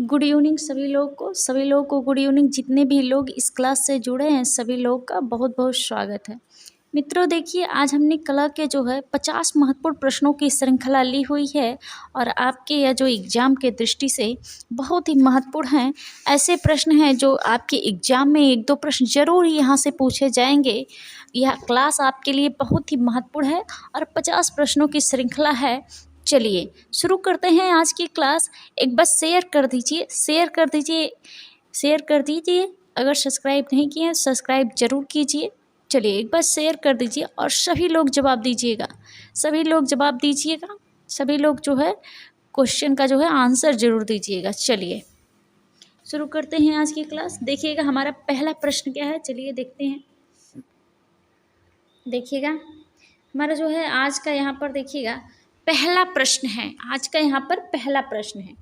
Good evening सभी लोगों को गुड इवनिंग। जितने भी लोग इस क्लास से जुड़े हैं सभी लोगों का बहुत बहुत स्वागत है। मित्रों देखिए, आज हमने कला के 50 महत्वपूर्ण प्रश्नों की श्रृंखला ली हुई है और आपके यह जो एग्ज़ाम के दृष्टि से बहुत ही महत्वपूर्ण हैं। ऐसे प्रश्न हैं जो आपके एग्ज़ाम में 1-2 प्रश्न जरूर यहाँ से पूछे जाएंगे। यह क्लास आपके लिए बहुत ही महत्वपूर्ण है और 50 प्रश्नों की श्रृंखला है। चलिए शुरू करते हैं आज की क्लास। एक बस शेयर कर दीजिए। अगर सब्सक्राइब नहीं किए हैं सब्सक्राइब जरूर कीजिए। चलिए एक बार शेयर कर दीजिए और सभी लोग जवाब दीजिएगा। सभी लोग क्वेश्चन का आंसर जरूर दीजिएगा। चलिए शुरू करते हैं आज की क्लास। देखिएगा हमारा पहला प्रश्न क्या है, चलिए देखते हैं। देखिएगा हमारा आज का यहाँ पर देखिएगा पहला प्रश्न है। आज का यहाँ पर पहला प्रश्न है,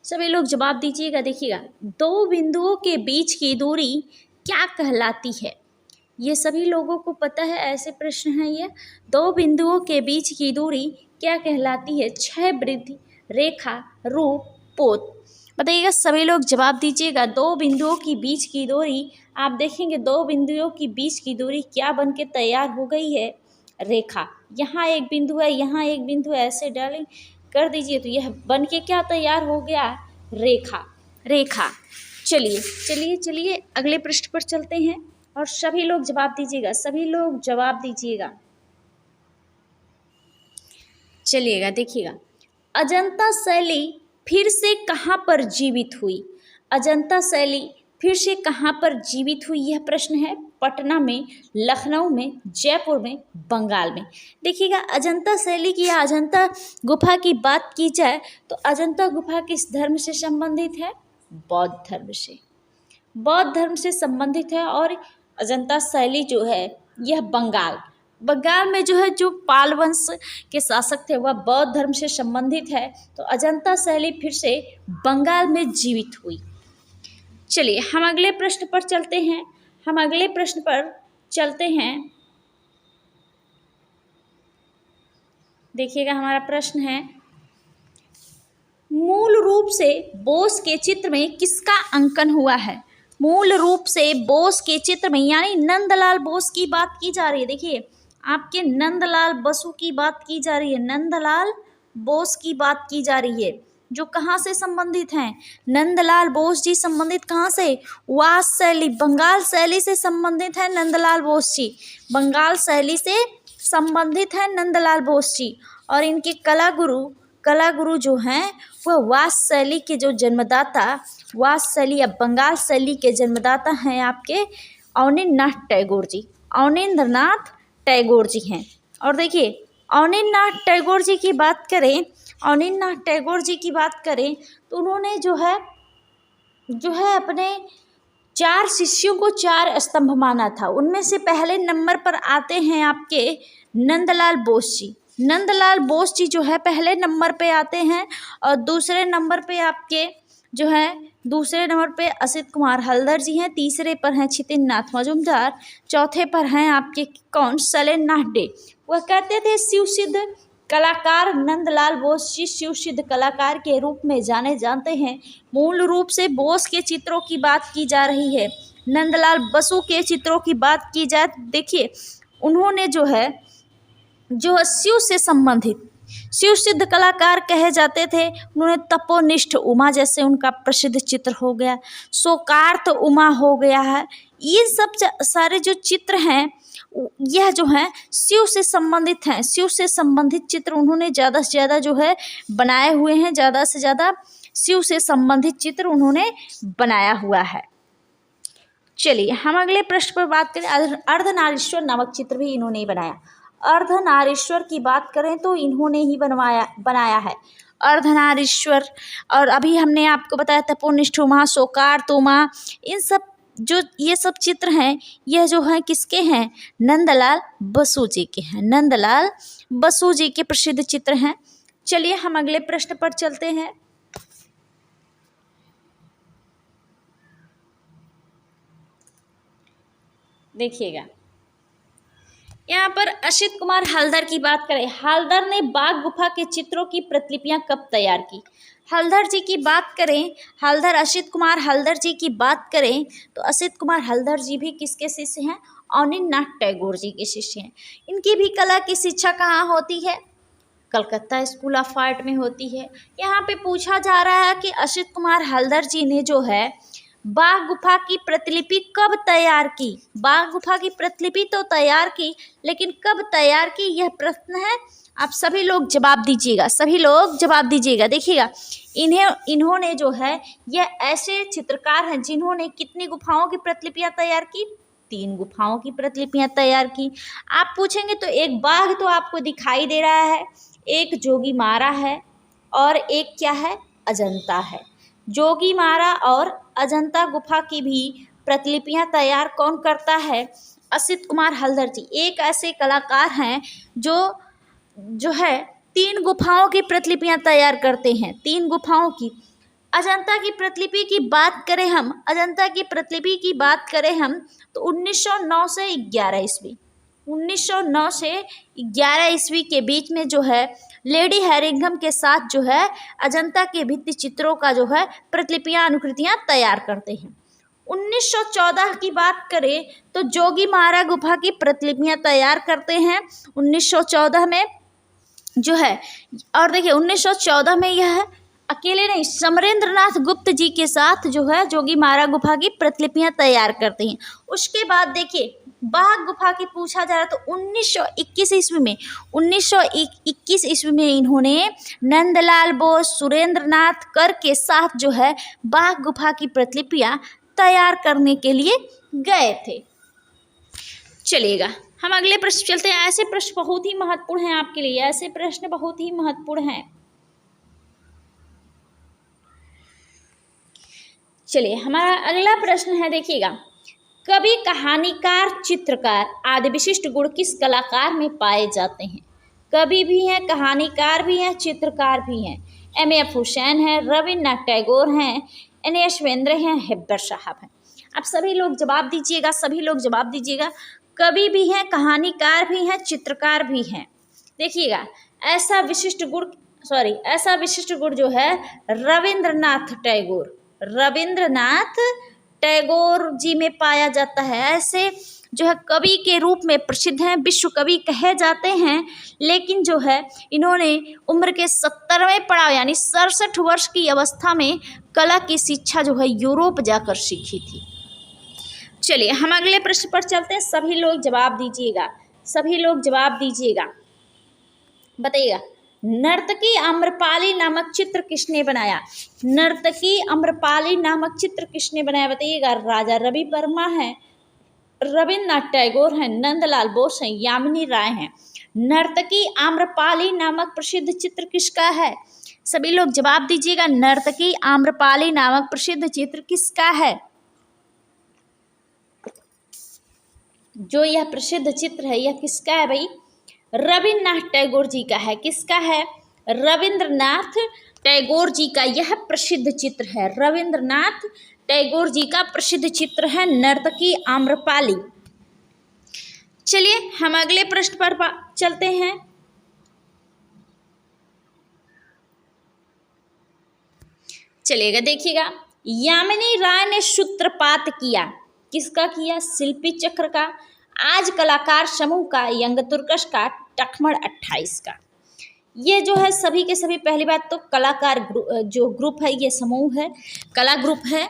सभी लोग जवाब दीजिएगा। देखिएगा, दो बिंदुओं के बीच की दूरी क्या कहलाती है? ये सभी लोगों को पता है, ऐसे प्रश्न हैं ये। दो बिंदुओं के बीच की दूरी क्या कहलाती है? क्षैतिज रेखा, रूप, पोत। बताइएगा, सभी लोग जवाब दीजिएगा। दो बिंदुओं की बीच की दूरी, आप देखेंगे दो बिंदुओं की बीच की दूरी क्या बन के तैयार हो गई है? रेखा। यहाँ एक बिंदु है, यहाँ एक बिंदु है, ऐसे डालें कर दीजिए तो यह बन के क्या तैयार हो गया? रेखा। चलिए अगले पृष्ठ पर चलते हैं और सभी लोग जवाब दीजिएगा। चलिएगा, देखिएगा, अजंता शैली फिर से कहाँ पर जीवित हुई? अजंता शैली फिर से कहाँ पर जीवित हुई? यह प्रश्न है। पटना में, लखनऊ में, जयपुर में, बंगाल में। देखिएगा, अजंता शैली की या अजंता गुफा की बात की जाए तो अजंता गुफा किस धर्म से संबंधित है? बौद्ध धर्म से संबंधित है। और अजंता शैली यह बंगाल में जो पाल वंश के शासक थे वह बौद्ध धर्म से संबंधित है। तो अजंता शैली फिर से बंगाल में जीवित हुई। चलिए हम अगले प्रश्न पर चलते हैं। देखिएगा, हमारा प्रश्न है, मूल रूप से बोस के चित्र में किसका अंकन हुआ है? मूल रूप से बोस के चित्र में यानी नंदलाल बोस की बात की जा रही है। देखिए, आपके नंदलाल बसु की बात की जा रही है, नंदलाल बोस की बात की जा रही है, जो कहाँ से संबंधित हैं? नंदलाल बोस जी संबंधित कहाँ से? वास शैली, बंगाल शैली से संबंधित है नंदलाल बोस जी। बंगाल शैली से संबंधित है नंदलाल बोस जी। और इनके कला गुरु जो हैं वह वास शैली के जो जन्मदाता, वास शैली या बंगाल शैली के जन्मदाता हैं आपके अवनींद्रनाथ टैगोर जी हैं। और देखिए, अवनींद्रनाथ टैगोर जी की बात करें तो उन्होंने जो है अपने 4 शिष्यों को 4 स्तंभ माना था। उनमें से पहले नंबर पर आते हैं आपके नंदलाल बोस जी। नंदलाल बोस जी पहले नंबर पे आते हैं। और दूसरे नंबर पे असित कुमार हल्दर जी हैं। तीसरे पर हैं छितिन नाथ मजूमदार। चौथे पर हैं आपके कौन? शैलेंद्रनाथ डे। वह कहते थे शिव सिद्ध कलाकार नंदलाल बोस जी शिव सिद्ध कलाकार के रूप में जाने जाते हैं। मूल रूप से बोस के चित्रों की बात की जा रही है। नंदलाल बसु के चित्रों की बात की जाए, देखिए उन्होंने शिव से संबंधित शिव सिद्ध कलाकार कहे जाते थे। उन्होंने तपोनिष्ठ उमा जैसे उनका प्रसिद्ध चित्र हो गया, शोकार्त उमा हो गया है। ये सब सारे जो चित्र हैं यह शिव से संबंधित हैं। शिव से संबंधित चित्र उन्होंने ज़्यादा से ज़्यादा बनाए हुए हैं। ज़्यादा से ज़्यादा शिव से संबंधित चित्र उन्होंने बनाया हुआ है। चलिए हम अगले प्रश्न पर बात करें। अर्धनारीश्वर नामक चित्र भी इन्होंने ही बनाया। अर्धनारीश्वर की बात करें तो इन्होंने ही बनाया है अर्धनारीश्वर। और अभी हमने आपको बताया तपोनिष्ठ उमा, शोकार्त उमा, इन सब ये सब चित्र हैं, यह किसके हैं? नंदलाल बसु जी के हैं। नंदलाल बसु जी के प्रसिद्ध चित्र हैं। चलिए हम अगले प्रश्न पर चलते हैं। देखिएगा, यहाँ पर असित कुमार हलदर की बात करें, हलदर ने बाघ गुफा के चित्रों की प्रतिलिपियां कब तैयार की? हलदर जी की बात करें, हलदर असित कुमार हलदर जी की बात करें तो असित कुमार हलदर जी भी किसके शिष्य हैं? अवनींद्रनाथ टैगोर जी के शिष्य हैं। इनकी भी कला की शिक्षा कहाँ होती है? कलकत्ता स्कूल ऑफ आर्ट में होती है। यहाँ पे पूछा जा रहा है कि असित कुमार हलदर जी ने जो है बाघ गुफा की प्रतिलिपि कब तैयार की? बाघ गुफा की प्रतिलिपि तो तैयार की, लेकिन कब तैयार की, यह प्रश्न है। आप सभी लोग जवाब दीजिएगा, सभी लोग जवाब दीजिएगा। देखिएगा, इन्होंने जो है, यह ऐसे चित्रकार हैं जिन्होंने कितनी गुफाओं की प्रतिलिपियां तैयार की? 3 गुफाओं की प्रतिलिपियां तैयार की। आप पूछेंगे तो एक बाघ तो आपको दिखाई दे रहा है, एक जोगीमारा है, और एक क्या है? अजंता है। जोगीमारा और अजंता गुफा की भी प्रतिलिपियां तैयार कौन करता है? असित कुमार हलदर जी। एक ऐसे कलाकार हैं जो है 3 गुफाओं की प्रतिलिपियां तैयार करते हैं, 3 गुफाओं की। अजंता की प्रतिलिपि की बात करें हम, अजंता की प्रतिलिपि की बात करें हम तो 1909 से 11 ईस्वी, 1909 से 11 ईस्वी के बीच में जो है लेडी हैरिंघम के साथ जो है अजंता के भित्ति चित्रों का जो है प्रतिलिपियां अनुकृतियां तैयार करते हैं। 1914 की बात करें तो जोगीमारा गुफा की प्रतिलिपियां तैयार करते हैं 1914 में जो है। और देखिए 1914 में यह अकेले नहीं, समरेंद्रनाथ गुप्त जी के साथ जो है जोगीमारा गुफा की प्रतिलिपियां तैयार करते हैं। उसके बाद देखिए बाघ गुफा की पूछा जा रहा तो 1921 ईस्वी में, 1921 ईस्वी में इन्होंने नंदलाल बोस, सुरेंद्रनाथ कर के साथ जो है बाघ गुफा की प्रतिलिपियां तैयार करने के लिए गए थे। चलिएगा, हम अगले प्रश्न चलते हैं। ऐसे प्रश्न बहुत ही महत्वपूर्ण हैं आपके लिए, ऐसे प्रश्न बहुत ही महत्वपूर्ण हैं। चलिए, हमारा अगला प्रश्न है, देखिएगा, कवि, कहानीकार, चित्रकार आदि विशिष्ट गुण किस कलाकार में पाए जाते हैं? कवि भी हैं, कहानीकार भी हैं, चित्रकार भी हैं। M.F. हुसैन हैं, रविन्द्रनाथ टैगोर हैं, N.A. वेंद्र हैं, हेब्बर साहब हैं। आप सभी लोग जवाब दीजिएगा, सभी लोग जवाब दीजिएगा। कवि भी हैं, कहानीकार भी हैं, चित्रकार भी हैं। देखिएगा, ऐसा विशिष्ट गुण जो है रविन्द्रनाथ टैगोर जी में पाया जाता है। ऐसे जो है कवि के रूप में प्रसिद्ध हैं, विश्व कवि कहे जाते हैं, लेकिन जो है इन्होंने उम्र के 70वें पड़ाव यानी 67 वर्ष की अवस्था में कला की शिक्षा जो है यूरोप जाकर सीखी थी। चलिए, हम अगले प्रश्न पर चलते हैं। सभी लोग जवाब दीजिएगा, सभी लोग जवाब दीजिएगा। बताइएगा, नर्तकी आम्रपाली नामक चित्र किसने बनाया? नर्तकी आम्रपाली नामक चित्र किसने बनाया? बताइएगा। राजा रवि वर्मा है, रविन्द्रनाथ टैगोर हैं, नंदलाल बोस हैं, यामिनी राय हैं। नर्तकी आम्रपाली नामक प्रसिद्ध चित्र किसका है? सभी लोग जवाब दीजिएगा। नर्तकी आम्रपाली नामक प्रसिद्ध चित्र किसका है? जो यह प्रसिद्ध चित्र है यह किसका है भाई? रविन्द्रनाथ टैगोर जी का है। किसका है? रविन्द्रनाथ टैगोर जी का यह प्रसिद्ध चित्र है। रविन्द्रनाथ टैगोर जी का प्रसिद्ध चित्र है नर्तकी आम्रपाली। चलिए, हम अगले प्रश्न पर चलते हैं। चलिएगा, देखिएगा, यामिनी राय ने सूत्रपात किया, किसका किया? शिल्पी चक्र का, आज कलाकार समूह का, यंग तुर्कस का, टखमड़ 28 का। ये जो है सभी के सभी, पहली बात तो कलाकार जो ग्रुप है ये समूह है, कला ग्रुप है।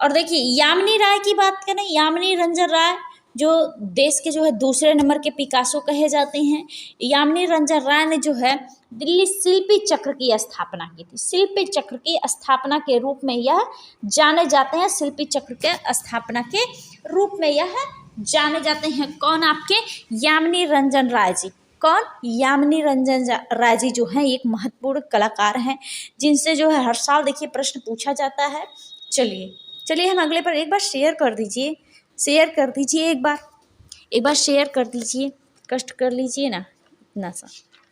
और देखिए, यामिनी राय की बात करें, यामिनी रंजन राय जो देश के जो है दूसरे नंबर के पिकासो कहे जाते हैं। यामिनी रंजन राय ने जो है दिल्ली शिल्पी चक्र की स्थापना की थी। शिल्पी चक्र की स्थापना के रूप में यह जाने जाते हैं, शिल्पी चक्र के स्थापना के रूप में यह जाने जाते हैं। कौन? आपके यामिनी रंजन राय जी। कौन? यामिनी रंजन राय जी जो हैं एक महत्वपूर्ण कलाकार हैं, जिनसे जो है हर साल देखिए प्रश्न पूछा जाता है। चलिए हम अगले पर एक बार शेयर कर दीजिए, शेयर कर दीजिए, एक बार शेयर कर दीजिए, कष्ट कर लीजिए ना इतना सा।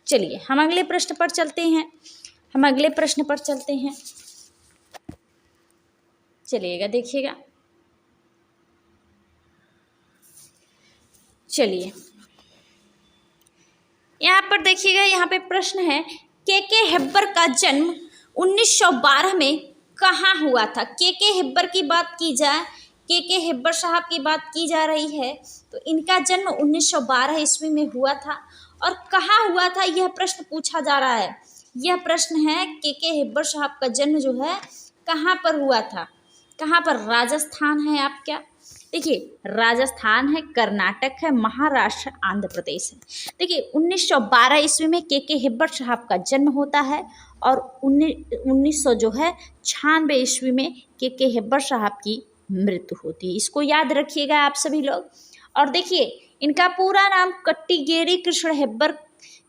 चलिए, हम अगले प्रश्न पर चलते हैं, हम अगले प्रश्न पर चलते हैं। चलिएगा, देखिएगा, चलिए, यहाँ पर देखिएगा, यहाँ पे प्रश्न है के हेब्बर का जन्म 1912 में कहाँ हुआ था। के हेब्बर की बात की जाए, के हेब्बर साहब की बात की जा रही है, तो इनका जन्म 1912 ईस्वी में हुआ था। और कहाँ हुआ था यह प्रश्न पूछा जा रहा है। यह प्रश्न है के हेब्बर साहब का जन्म जो है कहाँ पर हुआ था। कहाँ पर? राजस्थान है आप क्या, देखिए राजस्थान है, कर्नाटक है, महाराष्ट्र, आंध्र प्रदेश है। देखिए 1912 ईस्वी में के हेब्बर साहब का जन्म होता है और 1900 जो है 96 ईस्वी में के हेब्बर साहब की मृत्यु होती है। इसको याद रखिएगा आप सभी लोग। और देखिए इनका पूरा नाम कट्टीगेरी कृष्ण हेब्बर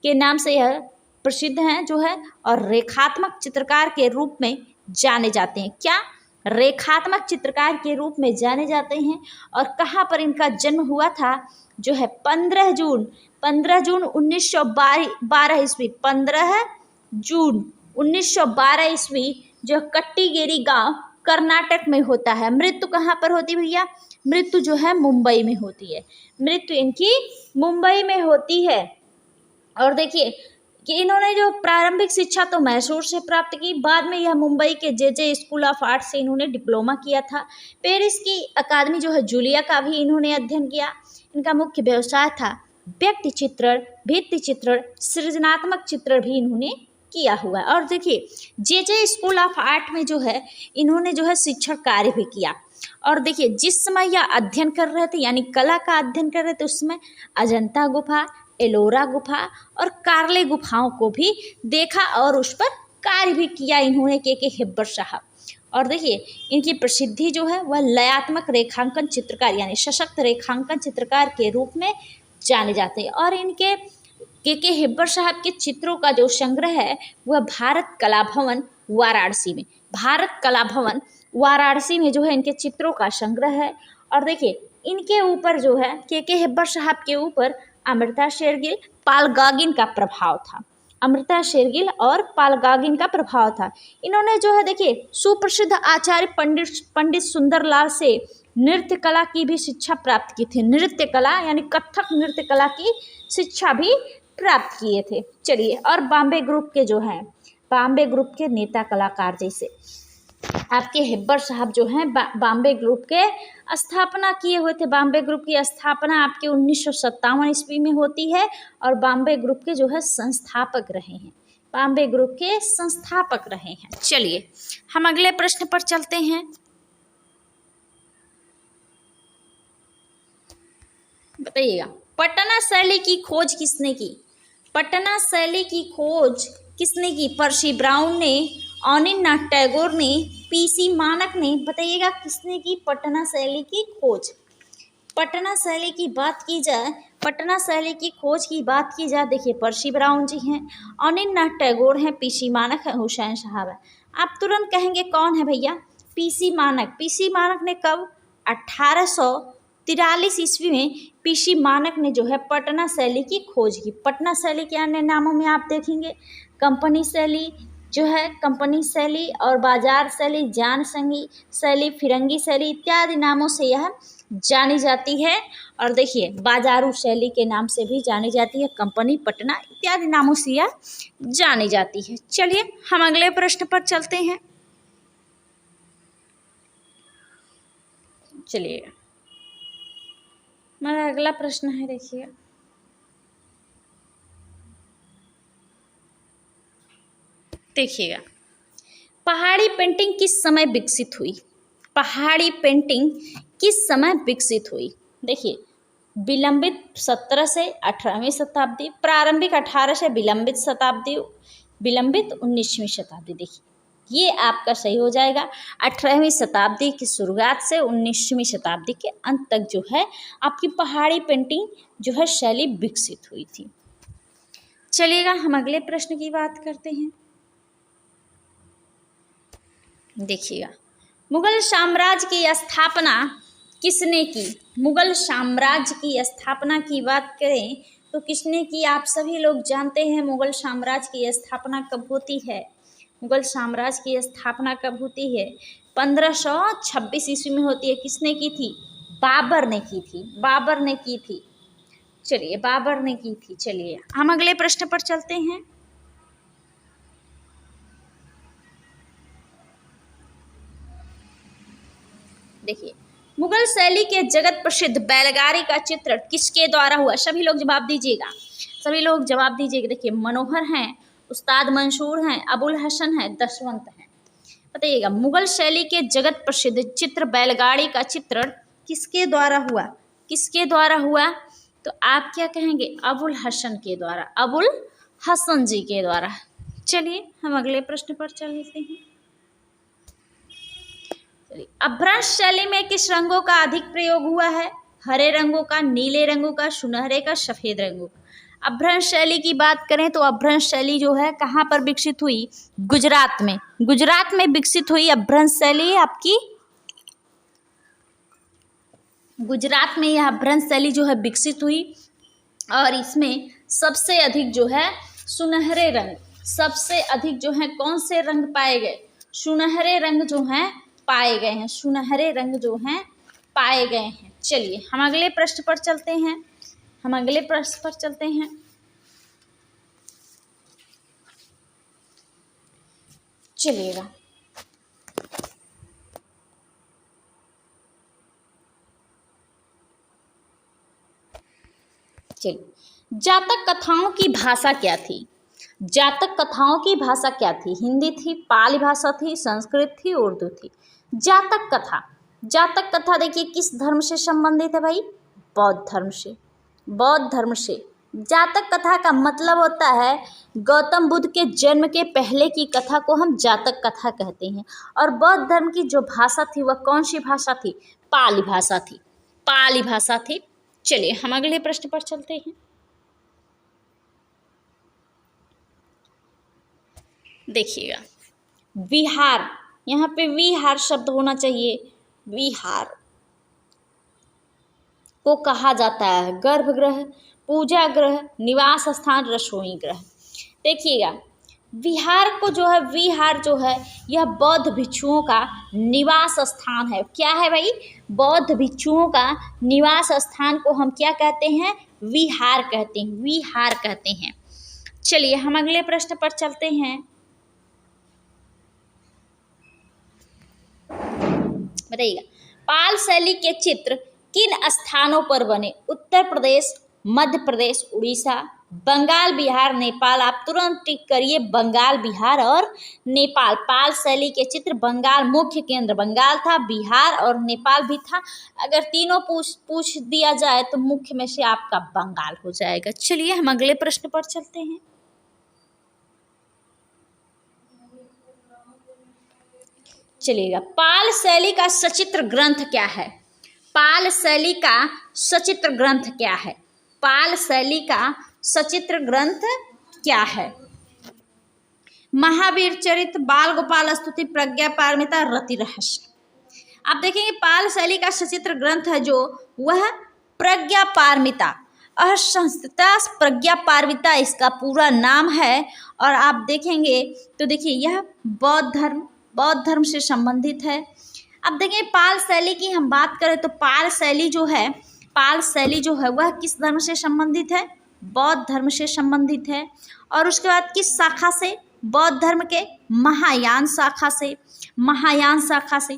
के नाम से यह प्रसिद्ध हैं जो है, और रेखात्मक चित्रकार के रूप में जाने जाते हैं। क्या? रेखात्मक चित्रकार के रूप में जाने जाते हैं। और कहाँ पर इनका जन्म हुआ था जो है 15 जून 1912 ईस्वी, 15 जून 1912 ईस्वी जो कट्टीगेरी गांव कर्नाटक में होता है। मृत्यु कहाँ पर होती भैया? मृत्यु जो है मुंबई में होती है। मृत्यु इनकी मुंबई में होती है। और देखिए कि इन्होंने जो प्रारंभिक शिक्षा तो मैसूर से प्राप्त की, बाद में यह मुंबई के जे स्कूल ऑफ आर्ट से इन्होंने डिप्लोमा किया था। पेरिस की अकादमी जो है जूलिया का भी इन्होंने अध्ययन किया। इनका मुख्य व्यवसाय था व्यक्ति चित्रण, भित्ति चित्रण, सृजनात्मक चित्रण भी इन्होंने किया हुआ है। और देखिए जे स्कूल ऑफ आर्ट में जो है इन्होंने जो है शिक्षण कार्य भी किया। और देखिए जिस समय यह अध्ययन कर रहे थे, यानी कला का अध्ययन कर रहे थे, उस समय अजंता गुफा, एलोरा गुफा और कार्ले गुफाओं को भी देखा और उस पर कार्य भी किया इन्होंने के हेब्बर साहब। और देखिए इनकी प्रसिद्धि जो है वह लयात्मक रेखांकन चित्रकार यानी सशक्त रेखांकन चित्रकार के रूप में जाने जाते हैं। और इनके के हेब्बर साहब के चित्रों का जो संग्रह है वह भारत कला भवन वाराणसी में, भारत कला भवन वाराणसी में जो है इनके चित्रों का संग्रह है। और देखिए इनके ऊपर जो है के हेब्बर साहब के ऊपर अमृता शेरगिल, पाल गागिन का प्रभाव था। अमृता शेरगिल और पाल गागिन का प्रभाव था। इन्होंने जो है देखिए सुप्रसिद्ध आचार्य पंडित सुंदरलाल से नृत्य कला की भी शिक्षा प्राप्त की थी। नृत्य कला यानी कथक नृत्य कला की शिक्षा भी प्राप्त किए थे। चलिए, और बॉम्बे ग्रुप के जो हैं, बॉम्बे ग्रुप के नेता कलाकार जैसे आपके हेब्बर साहब जो हैं बॉम्बे ग्रुप के स्थापना किए हुए थे। बॉम्बे ग्रुप की स्थापना आपके 1957 ईस्वी में होती है और बॉम्बे ग्रुप के जो है संस्थापक रहे हैं। बॉम्बे ग्रुप के संस्थापक रहे हैं। चलिए हम अगले प्रश्न पर चलते हैं। बताइएगा, पटना शैली की खोज किसने की? पटना शैली की खोज किसने की? पर्सी ब्राउन ने, अनिलनाथ टैगोर ने, पीसी मानक ने। बताइएगा किसने की पटना शैली की खोज? पटना शैली की बात की जाए, पटना शैली की खोज की बात की जाए, देखिए पर्सी ब्राउन जी हैं, अनिलनाथ टैगोर हैं, पीसी मानक है, हुसैन साहब है। आप तुरंत कहेंगे कौन है भैया? पीसी मानक। पीसी मानक ने कब? 1843 ईस्वी में पीसी मानक ने जो है पटना शैली की खोज की। पटना शैली के अन्य नामों में आप देखेंगे कंपनी शैली जो है, कंपनी शैली और बाजार शैली, जान संगी शैली, फिरंगी शैली इत्यादि नामों से यह जानी जाती है। और देखिए बाजारू शैली के नाम से भी जानी जाती है, कंपनी, पटना इत्यादि नामों से यह जानी जाती है। चलिए हम अगले प्रश्न पर चलते हैं। चलिए हमारा अगला प्रश्न है, देखिए देखिएगा, पहाड़ी पेंटिंग किस समय विकसित हुई? पहाड़ी पेंटिंग किस समय विकसित हुई? देखिए विलंबित 17 से 18वीं शताब्दी, प्रारंभिक 18 से विलंबित शताब्दी, विलंबित 19वीं शताब्दी। देखिए ये आपका सही हो जाएगा। 18वीं शताब्दी की शुरुआत से 19वीं शताब्दी के अंत तक जो है आपकी पहाड़ी पेंटिंग जो है शैली विकसित हुई थी। चलिएगा हम अगले प्रश्न की बात करते हैं। देखिएगा, मुगल साम्राज्य की स्थापना किसने की? मुगल साम्राज्य की स्थापना की बात करें तो किसने की? आप सभी लोग जानते हैं मुगल साम्राज्य की स्थापना कब होती है? मुगल साम्राज्य की स्थापना कब होती है? 1526 ईस्वी में होती है। किसने की थी? बाबर ने की थी। बाबर ने की थी। चलिए बाबर ने की थी। चलिए हम अगले प्रश्न पर चलते हैं। देखिए, मुगल शैली के जगत प्रसिद्ध बैलगाड़ी का चित्रण किसके द्वारा हुआ? सभी लोग जवाब दीजिएगा, सभी लोग जवाब दीजिएगा। देखिए, मनोहर हैं, उस्ताद मंसूर हैं, अबुल हसन हैं, दशवंत हैं। बताइएगा, मुगल शैली के जगत प्रसिद्ध चित्र बैलगाड़ी का चित्रण किसके द्वारा हुआ? किसके द्वारा हुआ? तो आप क्या कहेंगे? अबुल हसन के द्वारा, अबुल हसन जी के द्वारा। चलिए हम अगले प्रश्न पर चलते हैं। अभ्रंश शैली में किस रंगों का अधिक प्रयोग हुआ है? हरे रंगों का, नीले रंगों का, सुनहरे का, सफेद रंगों का। अभ्रंश शैली की बात करें तो अभ्रंश शैली जो है कहाँ पर विकसित हुई? गुजरात में। गुजरात में विकसित हुई अभ्रंश शैली आपकी, गुजरात में यह अभ्रंश शैली जो है विकसित हुई। और इसमें सबसे अधिक जो है सुनहरे रंग, सबसे अधिक जो है कौन से रंग पाए गए? सुनहरे रंग जो हैं पाए गए हैं, सुनहरे रंग जो हैं पाए गए हैं। चलिए हम अगले प्रश्न पर चलते हैं, हम अगले प्रश्न पर चलते हैं। चलिएगा, चलिए, जातक कथाओं की भाषा क्या थी? जातक कथाओं की भाषा क्या थी? हिंदी थी, पाली भाषा थी, संस्कृत थी, उर्दू थी। जातक कथा, जातक कथा देखिए किस धर्म से संबंधित है भाई? बौद्ध धर्म से, बौद्ध धर्म से। जातक कथा का मतलब होता है गौतम बुद्ध के जन्म के पहले की कथा को हम जातक कथा कहते हैं। और बौद्ध धर्म की जो भाषा थी वह कौन सी भाषा थी? पाली भाषा थी, पाली भाषा थी। चलिए हम अगले प्रश्न पर चलते हैं। देखिएगा, विहार, यहाँ पे विहार शब्द होना चाहिए। विहार को कहा जाता है गर्भगृह, पूजा गृह, निवास स्थान, रसोई गृह। देखिएगा, विहार को जो है, विहार जो है यह बौद्ध भिक्षुओं का निवास स्थान है। क्या है भाई? बौद्ध भिक्षुओं का निवास स्थान को हम क्या कहते हैं? विहार कहते हैं, विहार कहते हैं। चलिए हम अगले प्रश्न पर चलते हैं। बताइएगा, पाल शैली के चित्र किन स्थानों पर बने? उत्तर प्रदेश, मध्य प्रदेश, उड़ीसा, बंगाल, बिहार, नेपाल। आप तुरंत टिक करिए बंगाल, बिहार और नेपाल। पाल शैली के चित्र बंगाल, मुख्य केंद्र बंगाल था, बिहार और नेपाल भी था। अगर तीनों पूछ दिया जाए तो मुख्य में से आपका बंगाल हो जाएगा। चलिए हम अगले प्रश्न पर चलते हैं। चलिएगा, पाल शैली का सचित्र ग्रंथ क्या है? पाल शैली का सचित्र ग्रंथ क्या है? पाल शैली का सचित्र ग्रंथ क्या है? महावीर चरित, बाल गोपाल स्तुति, प्रज्ञा पारमिता, रति रहस्य। आप देखेंगे पाल शैली का सचित्र ग्रंथ है जो वह प्रज्ञा पारमिता, असंस्कृता प्रज्ञा पारमिता इसका पूरा नाम है। और आप देखेंगे तो देखिए यह बौद्ध धर्म से संबंधित है। अब देखिए पाल शैली की हम बात करें तो पाल शैली जो है, पाल शैली जो है वह किस धर्म से संबंधित है? बौद्ध धर्म से संबंधित है। और उसके बाद किस शाखा से? बौद्ध धर्म के महायान शाखा से, महायान शाखा से।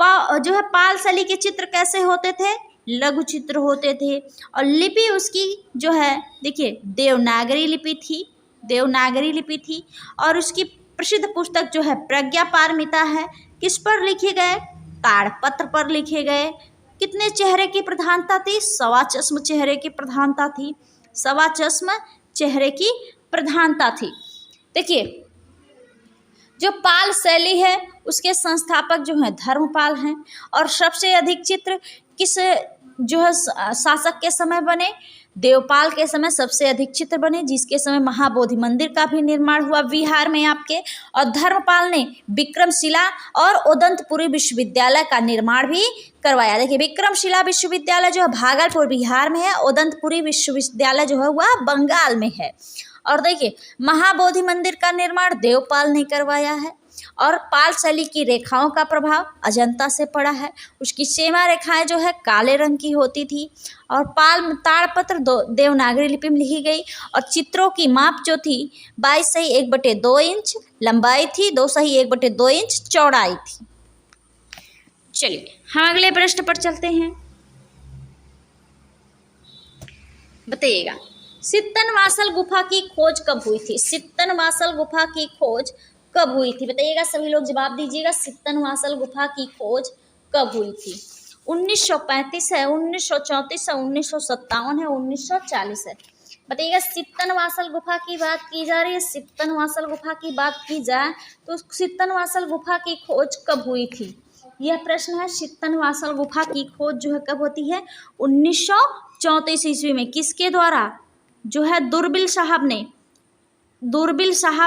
जो है पाल शैली के चित्र कैसे होते थे? लघु चित्र होते थे। और लिपि उसकी जो है देखिए देवनागरी लिपि थी, देवनागरी लिपि थी। और उसकी प्रसिद्ध पुस्तक जो है प्रज्ञा पारमिता है। किस पर लिखे गए? ताड़पत्र पर लिखे गए। कितने चेहरे की प्रधानता थी? सवा चश्म चेहरे की प्रधानता थी, सवा चश्म चेहरे की प्रधानता थी। देखिए जो पाल शैली है उसके संस्थापक जो हैं धर्मपाल हैं। और सबसे अधिक चित्र किस जो है शासक के समय बने? देवपाल के समय सबसे अधिक चित्र बने, जिसके समय महाबोधि मंदिर का भी निर्माण हुआ बिहार में आपके। और धर्मपाल ने विक्रमशिला और उदंतपुरी विश्वविद्यालय का निर्माण भी करवाया। देखिए विक्रमशिला विश्वविद्यालय जो है भागलपुर बिहार में है, उदंतपुरी विश्वविद्यालय जो है वह बंगाल में है। और देखिए महाबोधि मंदिर का निर्माण देवपाल ने करवाया है। और पाल शैली की रेखाओं का प्रभाव अजंता से पड़ा है। उसकी सीमा रेखाएं जो है काले रंग की होती थी और पाल ताड़पत्र देवनागरी लिपि में लिखी गई और चित्रों की माप जो थी 22 सही 1/2 इंच लंबाई थी, 2 सही 1/2 इंच चौड़ाई थी। चलिए हम अगले प्रश्न पर चलते हैं। बताइएगा सित्तनवासल गुफा की खोज कब हुई थी? सित्तनवासल गुफा की खोज कब हुई थी? बताइएगा, सभी लोग जवाब दीजिएगा। सित्तनवासल गुफा की खोज कब हुई थी? 1935 है, 1934 है, 1957 है, 1940 है। बताइएगा सित्तनवासल गुफा की बात की जा रही है। सित्तनवासल गुफा की बात की जाए तो सित्तनवासल गुफा की खोज कब हुई थी? यह प्रश्न है। सित्तनवासल गुफा की खोज जो है कब होती है? 1934 ईस्वी में। किसके द्वारा? जो है दुर्बिल साहब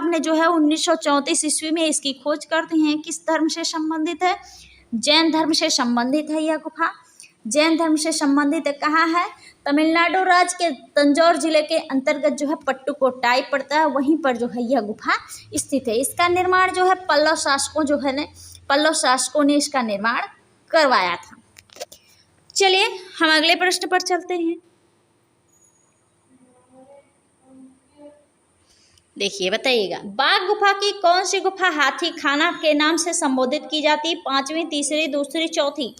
ने जो है 1934 ईस्वी में इसकी खोज करते हैं। किस धर्म से संबंधित है? जैन धर्म से संबंधित है यह गुफा। जैन धर्म से संबंधित है। कहाँ है? तमिलनाडु राज्य के तंजौर जिले के अंतर्गत जो है पट्टुकोट्टाई पड़ता है, वहीं पर जो है यह गुफा स्थित है। इसका निर्माण जो है पल्लव शासकों ने इसका निर्माण करवाया था। चलिए हम अगले प्रश्न पर चलते हैं। देखिए बताइएगा बाघ गुफा की कौन सी गुफा हाथी खाना के नाम से संबोधित की जाती है? 5वीं, तीसरी, दूसरी, चौथी।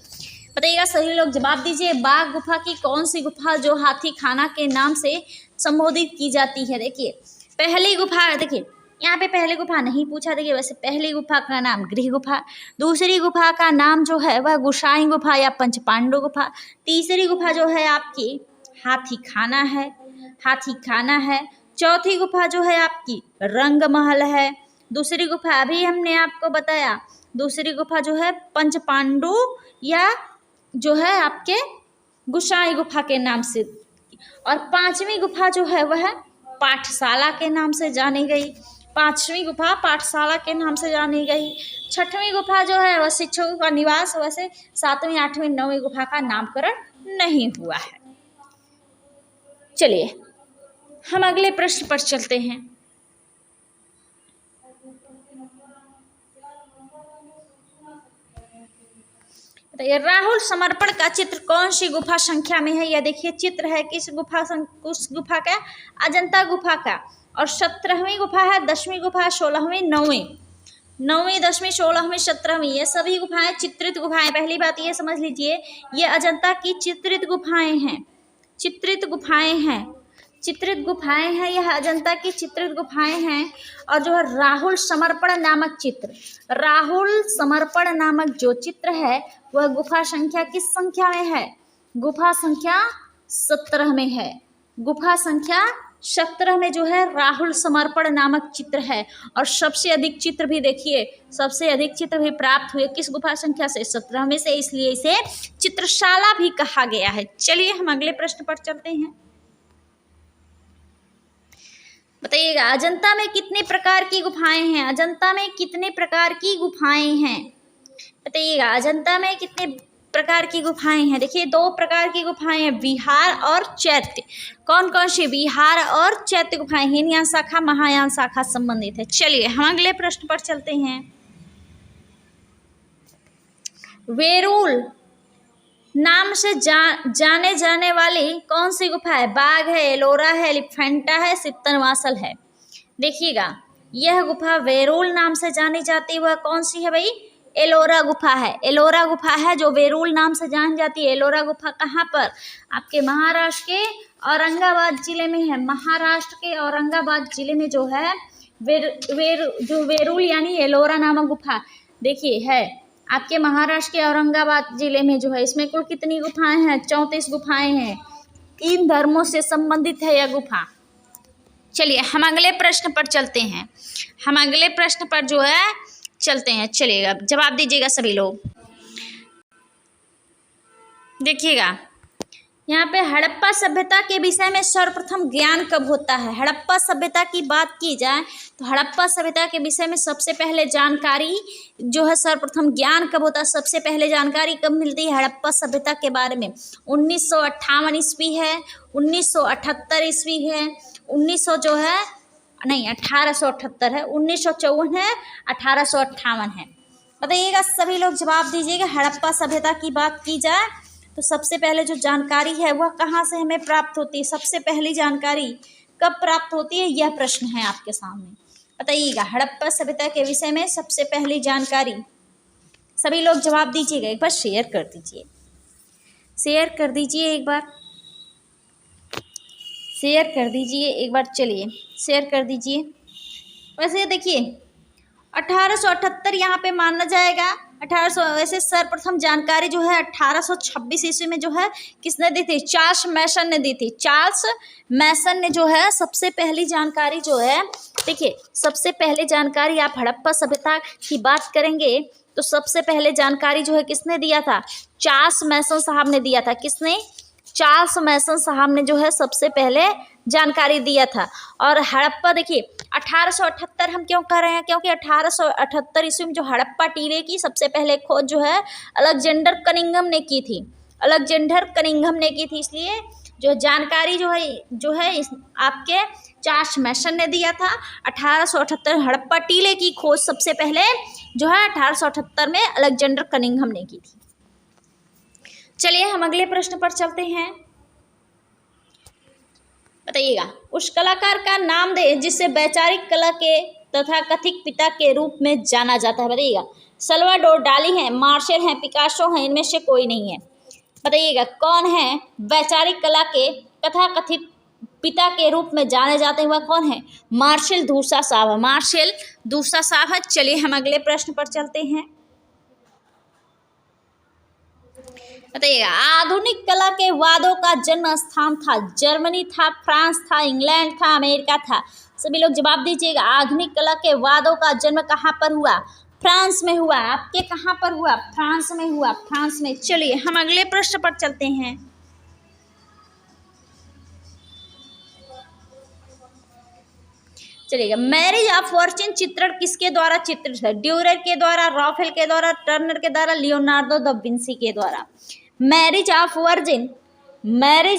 बताइएगा, सभी लोग जवाब दीजिए। बाघ गुफा की कौन सी गुफा जो हाथी खाना के नाम से संबोधित की जाती है? देखिए पहली गुफा, देखिए यहाँ पे पहली गुफा नहीं पूछा। देखिए वैसे पहली गुफा का नाम गृह गुफा, दूसरी गुफा का नाम जो है वह गुसाई गुफा या पंचपांडव गुफा, तीसरी गुफा जो है आपकी हाथी खाना है, चौथी गुफा जो है आपकी रंग महल है, दूसरी गुफा अभी हमने आपको बताया, दूसरी गुफा जो है पंचपांडु या जो है आपके गुसाई गुफा के नाम से, और पांचवी गुफा जो है वह पाठशाला के नाम से जानी गई। पांचवी गुफा पाठशाला के नाम से जानी गई। छठवीं गुफा जो है वह शिक्षकों का निवास। वैसे 7वीं, 8वीं, 9वीं गुफा का नामकरण नहीं हुआ है। चलिए हम अगले प्रश्न पर चलते हैं। राहुल समर्पण का चित्र कौन सी गुफा संख्या में है? यह देखिए चित्र है किस गुफा का? अजंता गुफा का। और 17वीं गुफा है, 10वीं गुफा है, 16वीं, 9वीं, 10वीं, 16वीं, 17वीं, ये सभी गुफाएं चित्रित गुफाएं। पहली बात ये समझ लीजिए, ये अजंता की चित्रित गुफाएं हैं। यह अजंता की चित्रित गुफाएं हैं। और जो है राहुल समर्पण नामक जो चित्र है वह गुफा संख्या किस संख्या में है? गुफा संख्या 17 में है। गुफा संख्या 17 में जो है राहुल समर्पण नामक चित्र है। और सबसे अधिक चित्र भी देखिए, सबसे अधिक चित्र भी प्राप्त हुए किस गुफा संख्या से? 17 में से, इसलिए इसे चित्रशाला भी कहा गया है। चलिए हम अगले प्रश्न पर चलते हैं। बताइएगा अजंता में कितने प्रकार की गुफाएं हैं? अजंता में कितने प्रकार की गुफाएं हैं? बताइएगा अजंता में कितने प्रकार की गुफाएं हैं? देखिए 2 प्रकार की गुफाएं हैं, विहार और चैत्य। कौन कौन सी? विहार और चैत्य गुफाएं। हीनयान शाखा, महायान शाखा संबंधित है। चलिए हम अगले प्रश्न पर चलते हैं। वेरूल नाम से जाने जाने वाली कौन सी गुफा है? बाघ है, एलोरा है, एलिफेंटा है, सित्तनवासल है। देखिएगा यह गुफा वेरूल नाम से जानी जाती है। वह कौन सी है भाई? एलोरा गुफा है। एलोरा गुफा है जो वेरूल नाम से जानी जाती है। एलोरा गुफा कहाँ पर? आपके महाराष्ट्र के औरंगाबाद जिले में है। महाराष्ट्र के औरंगाबाद जिले में जो है वेरूल यानी एलोरा नामक गुफा देखिए है आपके महाराष्ट्र के औरंगाबाद जिले में जो है। इसमें कुल कितनी गुफाएं हैं? 34 गुफाएं हैं। 3 धर्मों से संबंधित है यह गुफा। चलिए हम अगले प्रश्न पर चलते हैं। चलिएगा जवाब दीजिएगा सभी लोग। देखिएगा यहाँ पे हड़प्पा सभ्यता के विषय में सर्वप्रथम ज्ञान कब होता है? हड़प्पा सभ्यता की बात की जाए तो हड़प्पा सभ्यता के विषय में सबसे पहले जानकारी जो है, सर्वप्रथम ज्ञान कब होता है? सबसे पहले जानकारी कब मिलती है हड़प्पा सभ्यता के बारे में? 1958 ईस्वी है, 1978 ईस्वी है, 1900 जो है नहीं 1878 है, 1954 है, 1858 है। बताइएगा, सभी लोग जवाब दीजिएगा। हड़प्पा सभ्यता की बात की जाए तो सबसे पहले जो जानकारी है वह कहाँ से हमें प्राप्त होती है? सबसे पहली जानकारी कब प्राप्त होती है, यह प्रश्न है आपके सामने। बताइएगा, हड़प्पा सभ्यता के विषय में सबसे पहली जानकारी। सभी लोग जवाब दीजिएगा, एक बार शेयर कर दीजिए, शेयर कर दीजिए एक बार, शेयर कर दीजिए एक बार, चलिए शेयर कर दीजिए। वैसे देखिए 1878 यहाँ पे मानना जाएगा। 1800 वैसे सर्वप्रथम जानकारी जो है 1826 ईस्वी में जो है किसने दी थी? चार्ल्स मैसन ने दी थी। चार्ल्स मैसन ने जो है सबसे पहली जानकारी जो है, देखिए सबसे पहले जानकारी आप हड़प्पा सभ्यता की बात करेंगे तो सबसे पहले जानकारी जो है किसने दिया था? चार्ल्स मैसन साहब ने दिया था। किसने? चार्ल्स मैसन साहब ने जो है सबसे पहले जानकारी दिया था। और हड़प्पा देखिए 1878 हम क्यों कह रहे हैं? क्योंकि 1878 ईस्वी में जो हड़प्पा टीले की सबसे पहले खोज जो है अलेक्जेंडर कनिंघम ने की थी। अलेक्जेंडर कनिंघम ने की थी, इसलिए जो जानकारी जो है आपके चार्ल्स मैसन ने दिया था। 1878 हड़प्पा टीले की खोज सबसे पहले जो है 1878 में अलेक्जेंडर कनिंघम ने की थी। चलिए हम अगले प्रश्न पर चलते हैं। बताइएगा, उस कलाकार का नाम दे जिसे वैचारिक कला के तथा कथित पिता के रूप में जाना जाता है। बताइएगा, सल्वाडोर डाली है, मार्शल है, पिकासो है, इनमें से कोई नहीं है। बताइएगा कौन है वैचारिक कला के तथा कथित पिता के रूप में जाने जाते हैं? वह कौन है? मार्शल दूसा साहब है। मार्शल दूसा साहब है। चलिए हम अगले प्रश्न पर चलते हैं। बताइएगा, आधुनिक कला के वादों का जन्म स्थान था? जर्मनी था, फ्रांस था, इंग्लैंड था, अमेरिका था? सभी लोग जवाब दीजिएगा। आधुनिक कला के वादों का जन्म कहाँ पर हुआ? फ्रांस में हुआ। आपके कहाँ पर हुआ? फ्रांस में हुआ, फ्रांस में। चलिए हम अगले प्रश्न पर चलते हैं। चलिएगा, मैरिज ऑफ वर्जिन चित्रण किसके द्वारा चित्रित है? ड्यूरेर के द्वारा, राफेल के द्वारा, टर्नर के द्वारा, लियोनार्डो दा विंसी के द्वारा। मैरिज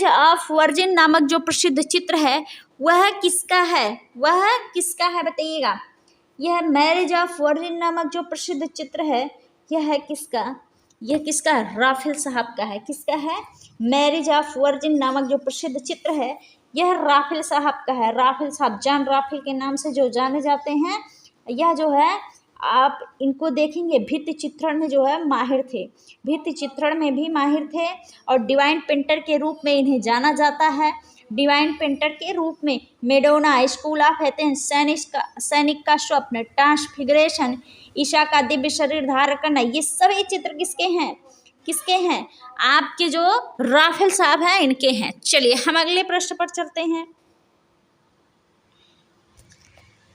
ऑफ वर्जिन नामक जो प्रसिद्ध चित्र है वह किसका है? वह किसका है? बताइएगा, यह मैरिज ऑफ वर्जिन नामक जो प्रसिद्ध चित्र है यह है किसका? यह किसका? राफेल साहब का है। किसका है? मैरिज ऑफ वर्जिन नामक जो प्रसिद्ध चित्र है यह राफेल साहब का है। राफेल साहब, जॉन राफेल के नाम से जो जाने जाते हैं। यह जो है आप इनको देखेंगे भित्ति चित्रण में जो है माहिर थे, भित्ति चित्रण में भी माहिर थे और डिवाइन पेंटर के रूप में इन्हें जाना जाता है। डिवाइन पेंटर के रूप में मेडोना, स्कूल ऑफ एथेंस, सैनिक का स्वप्न, ट्रांसफिगरेशन, ईशा का दिव्य शरीर धारण करना, ये सभी चित्र किसके हैं? किसके हैं? आपके जो राफेल साहब हैं इनके हैं। चलिए हम अगले प्रश्न पर चलते हैं।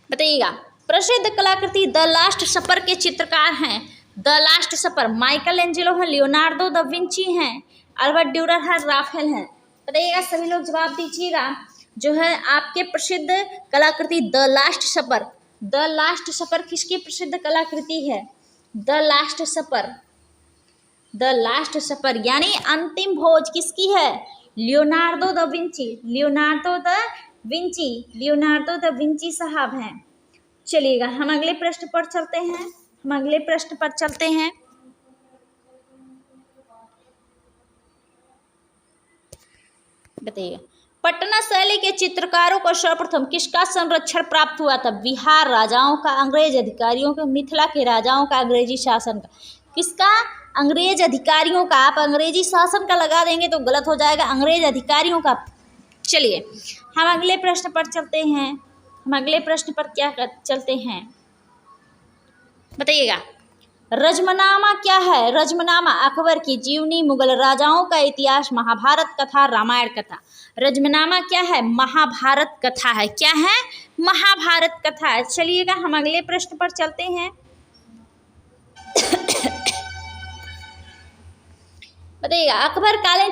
बताइएगा, प्रसिद्ध कलाकृति द लास्ट सपर के चित्रकार हैं? The last supper Michelangelo है, लियोनार्डो दा विंची हैं, अल्बर्ट ड्यूरर है, राफेल है। बताइएगा, सभी लोग जवाब दीजिएगा। जो है आपके प्रसिद्ध कलाकृति the last supper, the last supper किसकी प्रसिद्ध कलाकृति है? The last supper, the last supper यानी अंतिम भोज किसकी है? Leonardo da Vinci, Leonardo da Vinci साहब हैं। चलिएगा हम अगले प्रश्न पर चलते हैं। बताइए, पटना शैली के चित्रकारों को सर्वप्रथम किसका संरक्षण प्राप्त हुआ था? बिहार राजाओं का, अंग्रेज अधिकारियों का, मिथिला के राजाओं का, अंग्रेजी शासन का? किसका? अंग्रेज अधिकारियों का। आप अंग्रेजी शासन का लगा देंगे तो गलत हो जाएगा, अंग्रेज अधिकारियों का। चलिए हम अगले प्रश्न पर चलते हैं। बताइएगा, रजमनामा क्या है? रजमनामा अकबर की जीवनी, मुगल राजाओं का इतिहास, महाभारत कथा, रामायण कथा। रजमनामा क्या है? महाभारत कथा है। क्या है? महाभारत कथा है। चलिएगा हम अगले प्रश्न पर चलते हैं। बताइएगा, अकबरकालीन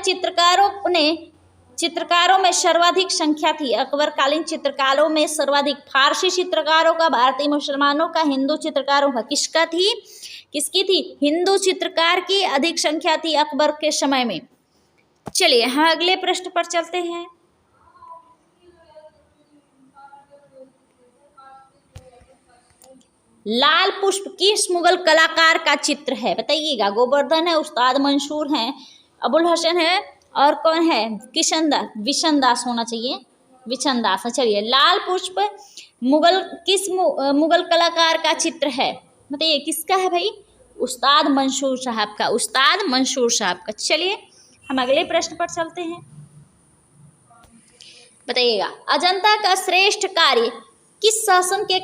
चित्रकारों में सर्वाधिक संख्या थी? अकबरकालीन चित्रकारों में सर्वाधिक फारसी चित्रकारों का, भारतीय मुसलमानों का, हिंदू चित्रकारों का? किसका थी? किसकी थी? हिंदू चित्रकार की अधिक संख्या थी अकबर के समय में। चलिए हम अगले प्रश्न पर चलते हैं। लाल पुष्प किस मुगल कलाकार का चित्र है, बताइएगा। गोवर्धन है, उस्ताद मंसूर हैं, अबुल हसन है, और कौन है, किशन दास, विशन दास होना चाहिए, विशन दास। चलिए, लाल पुष्प मुगल कलाकार का चित्र है, बताइए किसका है भाई, उस्ताद मंसूर साहब का, उस्ताद मंसूर साहब का। चलिए हम अगले प्रश्न पर चलते हैं, बताइएगा। अजंता का श्रेष्ठ कार्य किस शासन के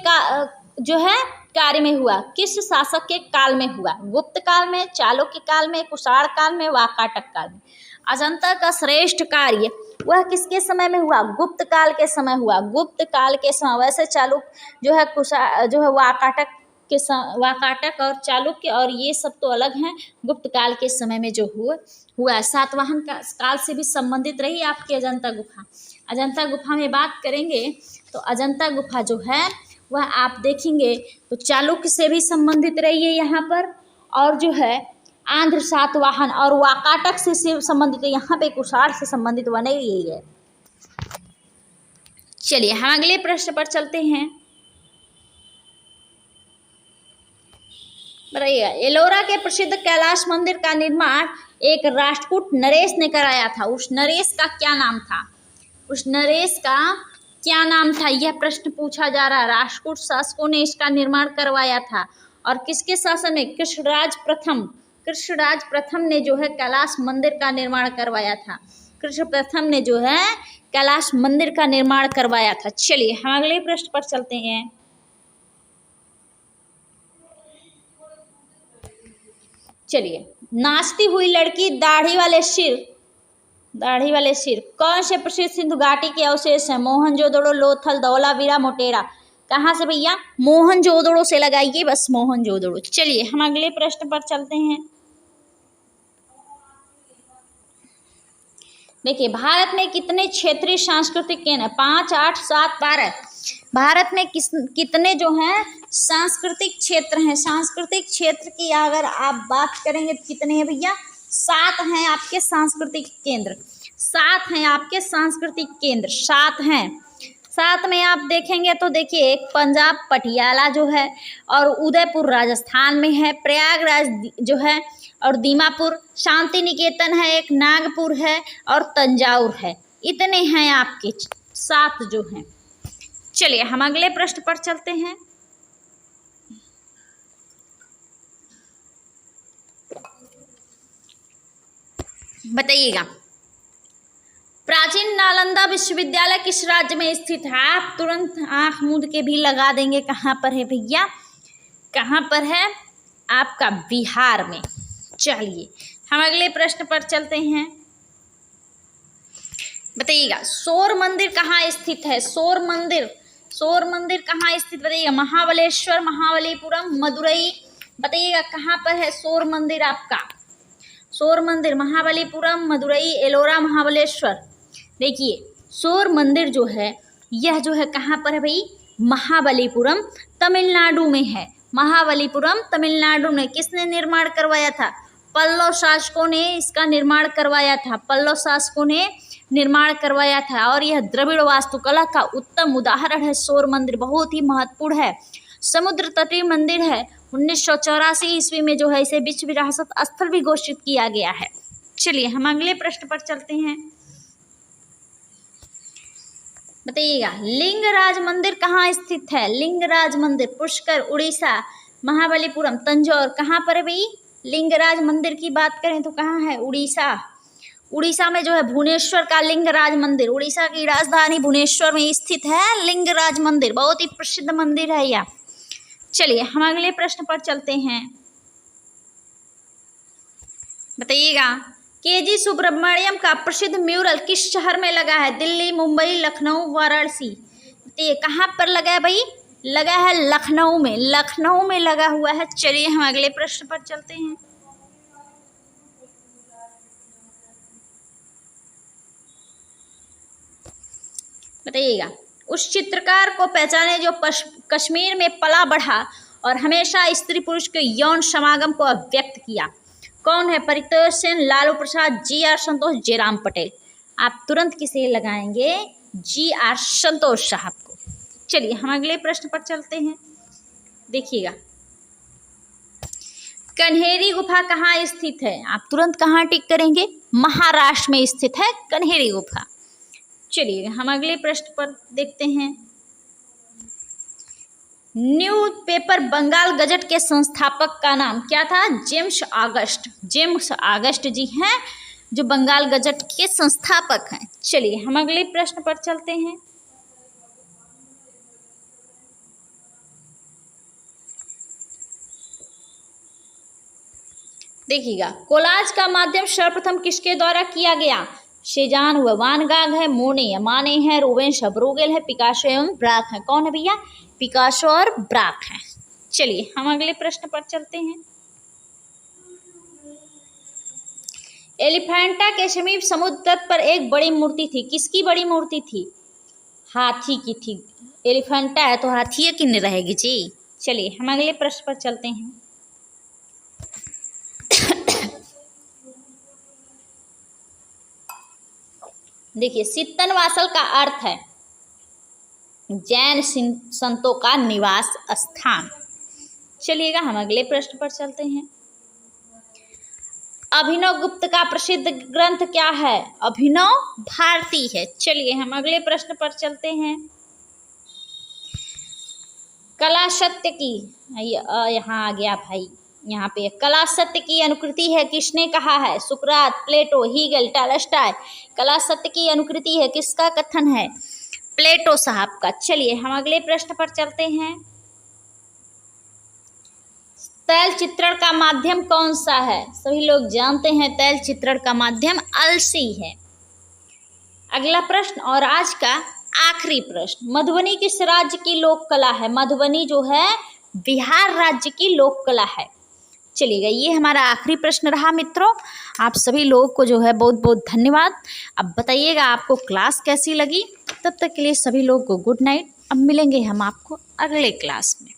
जो है कार्य में हुआ, किस शासक के काल में हुआ, गुप्त काल में, चालुक्य काल में, कुषाण काल में, वाकाटक काल में। अजंता का श्रेष्ठ कार्य वह किसके समय में हुआ, गुप्त काल के समय हुआ, गुप्त काल के समय। वैसे चालुक्य जो है जो है वाकाटक और चालुक्य और ये सब तो अलग हैं, गुप्त काल के समय में जो हुआ सातवाहन काल से भी संबंधित रही आपकी अजंता गुफा। अजंता गुफा में बात करेंगे तो अजंता गुफा जो है वह आप देखेंगे तो चालुक्य से भी संबंधित रही है यहाँ पर, और जो है आंध्र सातवाहन और वाकाटक से संबंधित है, यहाँ पे कुषाण से संबंधित बने यही है। चलिए हम अगले प्रश्न पर चलते हैं, बताइएगा। एलोरा के प्रसिद्ध कैलाश मंदिर का निर्माण एक राष्ट्रकूट नरेश ने कराया था, उस नरेश का क्या नाम था, उस नरेश का क्या नाम था, यह प्रश्न पूछा जा रहा है। राष्ट्रकूट शासकों ने इसका निर्माण करवाया था, और किसके शासन में, कृष्णराज प्रथम ने जो है कैलाश मंदिर का निर्माण करवाया था, कृष्ण प्रथम ने जो है कैलाश मंदिर का निर्माण करवाया था। चलिए हम अगले प्रश्न पर चलते हैं, चलिए। नाचती हुई लड़की दाढ़ी वाले सिर कौन से प्रसिद्ध सिंधु घाटी के अवशेष है, मोहनजोदड़ो, लोथल, धौलावीरा, मोटेरा। कहाँ से भैया, मोहनजोदड़ो से लगाइए बस, मोहनजोदड़ो। चलिए हम अगले प्रश्न पर चलते हैं, देखिए। भारत में कितने क्षेत्रीय सांस्कृतिक केंद्र, 5, 8, 7, 12। भारत में कितने जो हैं सांस्कृतिक क्षेत्र हैं, सांस्कृतिक क्षेत्र की अगर आप बात करेंगे तो कितने हैं भैया, 7 हैं आपके सांस्कृतिक केंद्र, 7 हैं आपके सांस्कृतिक केंद्र, 7 हैं। 7 में आप देखेंगे तो देखिए, एक पंजाब पटियाला जो है, और उदयपुर राजस्थान में है, प्रयागराज जो है, और दीमापुर, शांति निकेतन है, एक नागपुर है, और तंजाउर है। इतने हैं आपके 7 जो हैं। चलिए हम अगले प्रश्न पर चलते हैं, बताइएगा। प्राचीन नालंदा विश्वविद्यालय किस राज्य में स्थित है, आप तुरंत आंख मूंद के भी लगा देंगे, कहाँ पर है भैया, कहाँ पर है आपका, बिहार में। चलिए हम अगले प्रश्न पर चलते हैं, बताइएगा। सौर मंदिर कहाँ स्थित है, सौर मंदिर कहाँ स्थित, बताइएगा। महाबलेश्वर, महाबलीपुरम, मदुरई, बताइएगा कहाँ पर है सौर मंदिर आपका, सौर मंदिर महाबलीपुरम, मदुरई, एलोरा, महाबलेश्वर। देखिए सौर मंदिर जो है यह जो है कहाँ पर है भाई, महाबलीपुरम तमिलनाडु में है, महाबलीपुरम तमिलनाडु में। किसने निर्माण करवाया था, पल्लव शासकों ने इसका निर्माण करवाया था, पल्लव शासकों ने निर्माण करवाया था। और यह द्रविड़ वास्तुकला का उत्तम उदाहरण है, सौर मंदिर बहुत ही महत्वपूर्ण है, समुद्र तटीय मंदिर है। 1984 ईस्वी में जो है इसे विश्व विरासत स्थल भी घोषित किया गया है। चलिए हम अगले प्रश्न पर चलते हैं, बताइएगा। लिंगराज मंदिर कहाँ स्थित है, लिंगराज मंदिर, पुष्कर, उड़ीसा, महाबलीपुरम, तंजौर, कहाँ पर है भाई, लिंगराज मंदिर की बात करें तो कहाँ है, उड़ीसा। उड़ीसा में जो है भुवनेश्वर का लिंगराज मंदिर, उड़ीसा की राजधानी भुवनेश्वर में स्थित है लिंगराज मंदिर, बहुत ही प्रसिद्ध मंदिर है यह। चलिए हम अगले प्रश्न पर चलते हैं, बताइएगा। केजी सुब्रमण्यम का प्रसिद्ध म्यूरल किस शहर में लगा है, दिल्ली, मुंबई, लखनऊ, वाराणसी। तो कहाँ पर लगा है भाई, लगा है लखनऊ में, लखनऊ में लगा हुआ है। चलिए हम अगले प्रश्न पर चलते हैं, बताइएगा। उस चित्रकार को पहचाने जो कश्मीर में पला बढ़ा और हमेशा स्त्री पुरुष के यौन समागम को व्यक्त किया, कौन है, परितोष सेन, लालू प्रसाद, GR संतोष, जयराम पटेल। आप तुरंत किसे लगाएंगे, GR संतोष साहब को। चलिए हम अगले प्रश्न पर चलते हैं, देखिएगा, कन्हेरी गुफा कहाँ स्थित है? आप तुरंत कहाँ टिक करेंगे? महाराष्ट्र में स्थित है कन्हेरी गुफा। चलिए हम अगले प्रश्न पर देखते हैं। न्यूज़पेपर बंगाल गजट के संस्थापक का नाम क्या था? James August. जेम्स ऑगस्ट जी हैं जो बंगाल गजट के संस्थापक हैं। चलिए हम अगले प्रश्न पर चलते हैं। देखिएगा, कोलाज का माध्यम सर्वप्रथम किसके द्वारा किया गया? शेजान हुआ, वान गाग है, मोने या माने हैं, रूबेन्स ब्रूगेल है, पिकासो एवं ब्राक है। कौन है भैया? पिकासो और ब्राक है। चलिए हम अगले प्रश्न पर चलते हैं। एलिफेंटा के समीप समुद्र तट पर एक बड़ी मूर्ति थी। किसकी बड़ी मूर्ति थी? हाथी की थी। एलिफेंटा है तो हाथी की नहीं रहेगी जी। चलिए हम अगले प्रश्न पर चलते हैं। देखिए, सित्तन वासल का अर्थ है जैन संतों का निवास स्थान। चलिएगा हम अगले प्रश्न पर चलते हैं। अभिनव गुप्त का प्रसिद्ध ग्रंथ क्या है? अभिनव भारती है। चलिए हम अगले प्रश्न पर चलते हैं। कला सत्य की, यहाँ आ गया भाई, यहाँ पे कला सत्य की अनुकृति है किसने कहा है? सुकरात, प्लेटो, हीगल, टॉलस्टॉय। कला सत्य की अनुकृति है किसका कथन है? प्लेटो साहब का। चलिए हम अगले प्रश्न पर चलते हैं। तैल चित्रण का माध्यम कौन सा है? सभी लोग जानते हैं तैल चित्रण का माध्यम अलसी है। अगला प्रश्न और आज का आखिरी प्रश्न, मधुबनी किस राज्य की लोक कला है? मधुबनी जो है बिहार राज्य की लोक कला है। चलिएगा, ये हमारा आखिरी प्रश्न रहा मित्रों। आप सभी लोगों को जो है बहुत बहुत धन्यवाद। अब बताइएगा आपको क्लास कैसी लगी। तब तक के लिए सभी लोगों को गुड नाइट। अब मिलेंगे हम आपको अगले क्लास में।